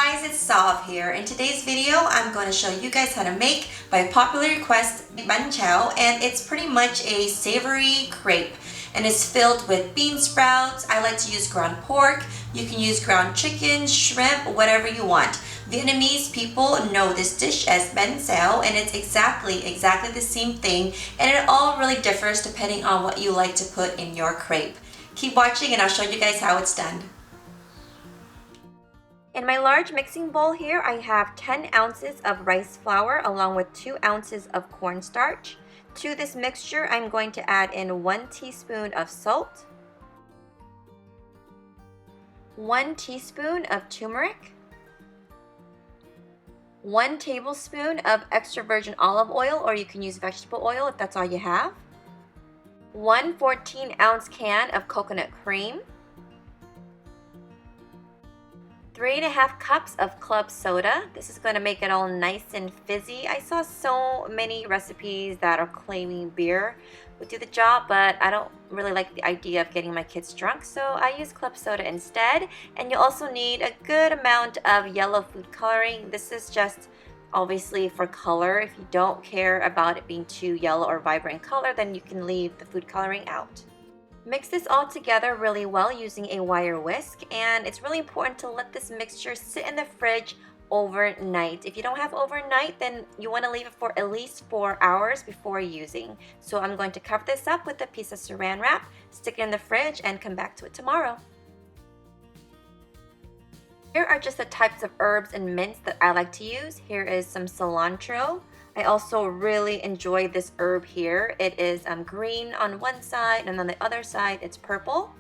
guys, it's Sav here. In today's video, I'm going to show you guys how to make, by popular request, Banh Xeo, and it's pretty much a savory crepe. And it's filled with bean sprouts. I like to use ground pork. You can use ground chicken, shrimp, whatever you want. Vietnamese people know this dish as Banh Xeo, and it's exactly the same thing, and it all really differs depending on what you like to put in your crepe. Keep watching and I'll show you guys how it's done. In my large mixing bowl here, I have 10 ounces of rice flour along with 2 ounces of cornstarch. To this mixture, I'm going to add in 1 teaspoon of salt, 1 teaspoon of turmeric, 1 tablespoon of extra virgin olive oil, or you can use vegetable oil if that's all you have, 1 14-ounce can of coconut cream, 3.5 cups of club soda. This is going to make it all nice and fizzy. I saw so many recipes that are claiming beer would do the job, but I don't really like the idea of getting my kids drunk, so I use club soda instead. And you also need a good amount of yellow food coloring. This is just obviously for color. If you don't care about it being too yellow or vibrant color, then you can leave the food coloring out. Mix this all together really well using a wire whisk, and it's really important to let this mixture sit in the fridge overnight. If you don't have overnight, then you want to leave it for at least 4 hours before using. So I'm going to cover this up with a piece of saran wrap, stick it in the fridge, and come back to it tomorrow. Here are just the types of herbs and mints that I like to use. Here is some cilantro. I also really enjoy this herb here. It is green on one side, and on the other side it's purple.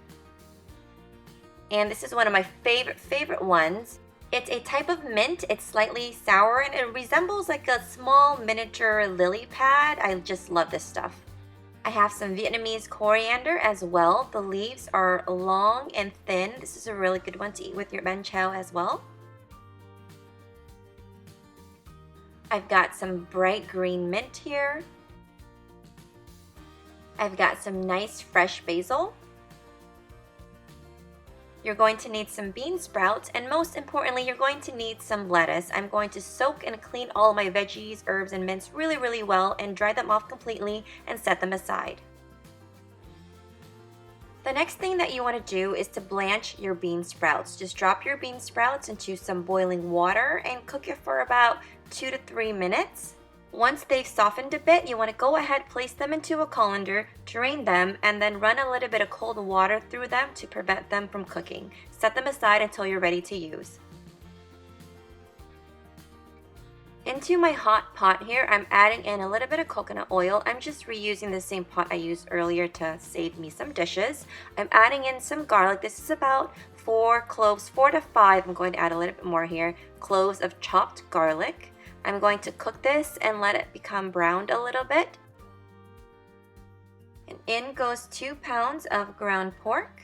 And this is one of my favorite ones. It's a type of mint. It's slightly sour and it resembles like a small miniature lily pad. I just love this stuff. I have some Vietnamese coriander as well. The leaves are long and thin. This is a really good one to eat with your Banh Xeo as well. I've got some bright green mint here. I've got some nice fresh basil. You're going to need some bean sprouts, and most importantly, you're going to need some lettuce. I'm going to soak and clean all of my veggies, herbs, and mints really well and dry them off completely and set them aside. The next thing that you want to do is to blanch your bean sprouts. Just drop your bean sprouts into some boiling water and cook it for about 2 to 3 minutes. Once they've softened a bit, you want to go ahead, place them into a colander, drain them, and then run a little bit of cold water through them to prevent them from cooking. Set them aside until you're ready to use. Into my hot pot here, I'm adding in a little bit of coconut oil. I'm just reusing the same pot I used earlier to save me some dishes. I'm adding in some garlic. This is about 4 cloves, 4 to 5. I'm going to add a little bit more here. Cloves of chopped garlic. I'm going to cook this and let it become browned a little bit. And in goes 2 pounds of ground pork.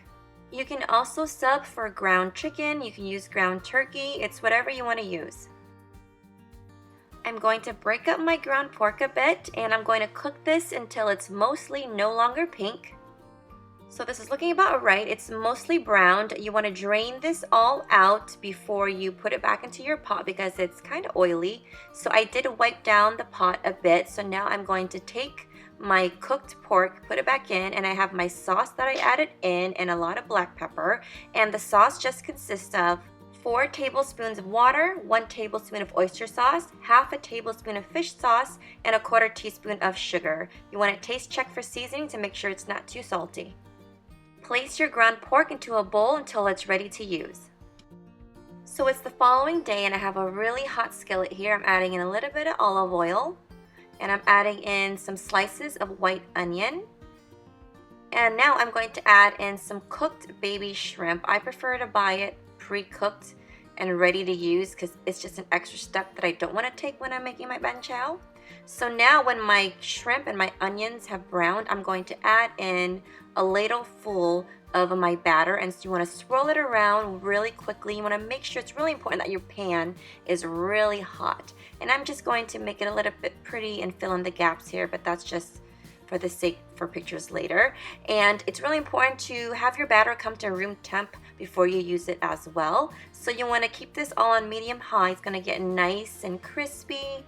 You can also sub for ground chicken. You can use ground turkey. It's whatever you want to use. I'm going to break up my ground pork a bit, and I'm going to cook this until it's mostly no longer pink. So this is looking about right. It's mostly browned. You want to drain this all out before you put it back into your pot because it's kind of oily. So I did wipe down the pot a bit. So now I'm going to take my cooked pork, put it back in, and I have my sauce that I added in and a lot of black pepper. And the sauce just consists of 4 tablespoons of water, 1 tablespoon of oyster sauce, half a tablespoon of fish sauce, and 1/4 teaspoon of sugar. You want to taste check for seasoning to make sure it's not too salty. Place your ground pork into a bowl until it's ready to use. So it's the following day and I have a really hot skillet here. I'm adding in a little bit of olive oil, and I'm adding in some slices of white onion. And now I'm going to add in some cooked baby shrimp. I prefer to buy it pre-cooked and ready to use because it's just an extra step that I don't want to take when I'm making my Banh Xeo. So now when my shrimp and my onions have browned, I'm going to add in a ladle full of my batter, and so you want to swirl it around really quickly. You want to make sure, it's really important that your pan is really hot. And I'm just going to make it a little bit pretty and fill in the gaps here, but that's just for the sake for pictures later. And it's really important to have your batter come to room temp before you use it as well. So you want to keep this all on medium high. It's going to get nice and crispy.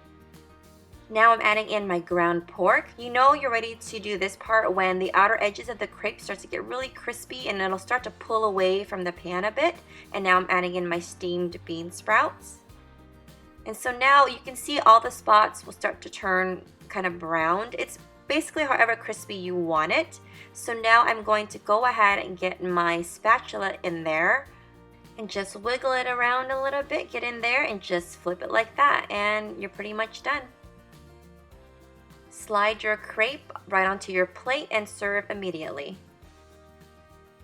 Now I'm adding in my ground pork. You know you're ready to do this part when the outer edges of the crepe starts to get really crispy and it'll start to pull away from the pan a bit. And now I'm adding in my steamed bean sprouts. And so now you can see all the spots will start to turn kind of browned. It's basically however crispy you want it. So now I'm going to go ahead and get my spatula in there and just wiggle it around a little bit. Get in there and just flip it like that and you're pretty much done. Slide your crepe right onto your plate and serve immediately.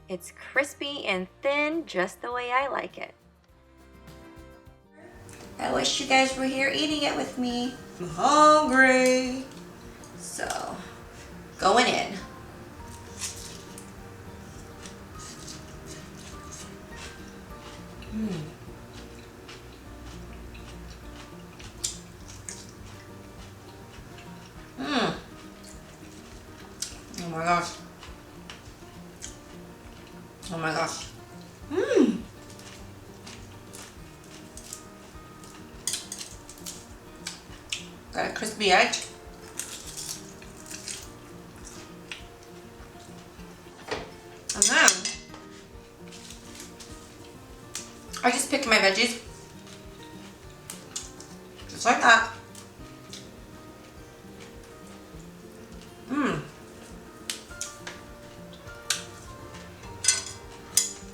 It's crispy and thin, just the way I like it. I wish you guys were here eating it with me. I'm hungry. So, going in. Oh my gosh. Oh my gosh. Got a crispy edge. And then I just picked my veggies. Just like that.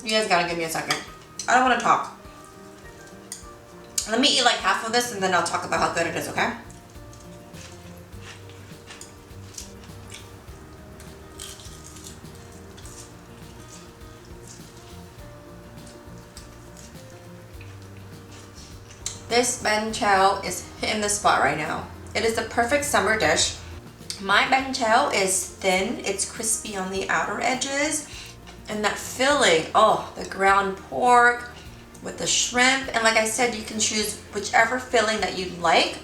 You guys gotta give me a second. I don't want to talk. Let me eat like half of this and then I'll talk about how good it is, okay? This Banh Xeo is hitting the spot right now. It is the perfect summer dish. My Banh Xeo is thin, it's crispy on the outer edges. And that filling, oh, the ground pork with the shrimp. And like I said, you can choose whichever filling that you'd like.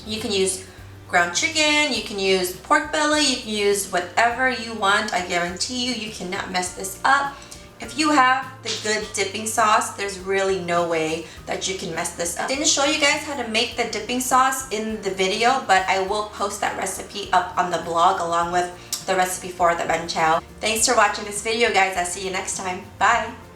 You can use ground chicken, you can use pork belly, you can use whatever you want. I guarantee you, you cannot mess this up. If you have the good dipping sauce, there's really no way that you can mess this up. I didn't show you guys how to make the dipping sauce in the video, but I will post that recipe up on the blog along with the recipe for the Banh Xeo. Thanks for watching this video, guys. I'll see you next time. Bye.